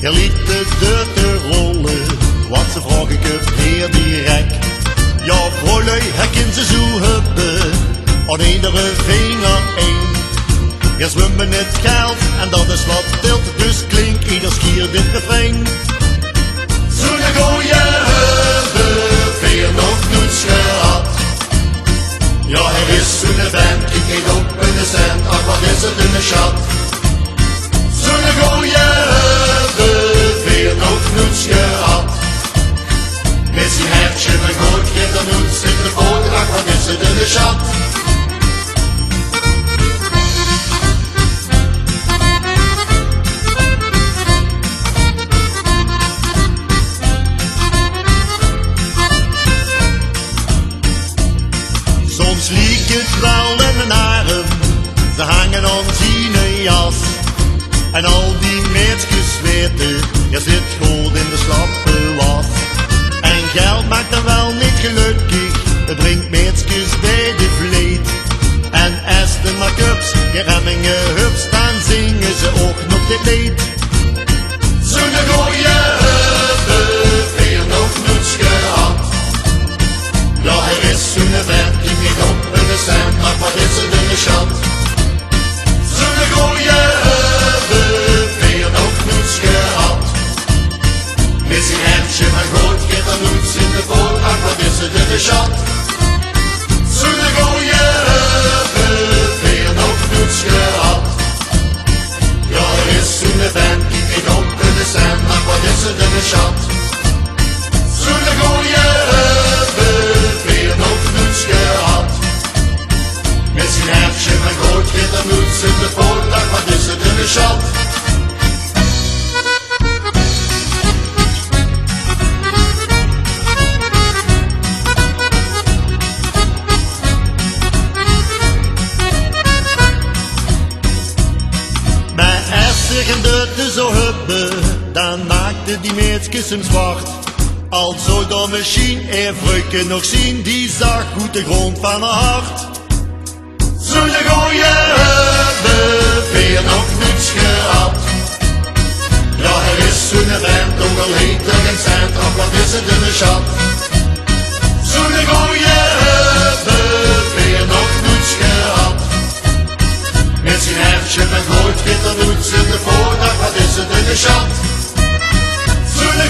Je liet de deur te rollen, wat ze vraag ik het heel direct. Ja, vrolijk herkent ze zo hebben, aan iedere vinger één. We zwemmen het geld en dat is wat tilt, dus klink ieder schier dit refrein. Zo'n gooie hebben, veel nog niets gehad. Ja, er is zo'n vent, ik eet op een cent, ach wat is het in de schat. Zo'n gooie hebben, veel nog niets gehad. Met zijn hertje, mijn goed, geeft dan niets in de poot, ach wat is het in de schat. Soms liek het wel in mijn arm, ze hangen aan zijn jas. En al die meisjes weten, je zit goed in de slappe was. En geld maakt dan wel niet gelukkig, het brengt meisjes bij de vleet. En als de make-ups, je remmingen hups, dan zingen ze ook nog dit lied. Zo'n gooie hebben, veel nog niets gehad. Ja, er is zo'n vent, die niet op een cent, maar wat is het in de schat? Zo'n gooie hebben, veel nog niets gehad. Met zijn hertje, maar goed, geeft dan niets in de poot, ach wat is het in de schat? Zo'n gooie hebben, veel nog niets gehad. Ja, er is zo'n vent, die niet op een cent, maar wat is het in de schat? Zo'n gooie hebben, veel nog niets gehad. Met zijn hertje, maar goed, geeft dan niets in de poot, ach wat is het in de schat? En dat ze zo hebben, dan maakte die meisjes hem zwart. Al zou de machine even nog zien, die zag goed de grond van haar hart. Zo'n gooie hebben, veel nog niets gehad. Ja, er is zo'n vent, ook al heet er geen cent, ach wat is het in de schat. Zo'n gooie hebben, veel nog niets gehad. Met zijn hertje, met nooit, geeft er niets in de voordag, wat is het in de schat? Zo'n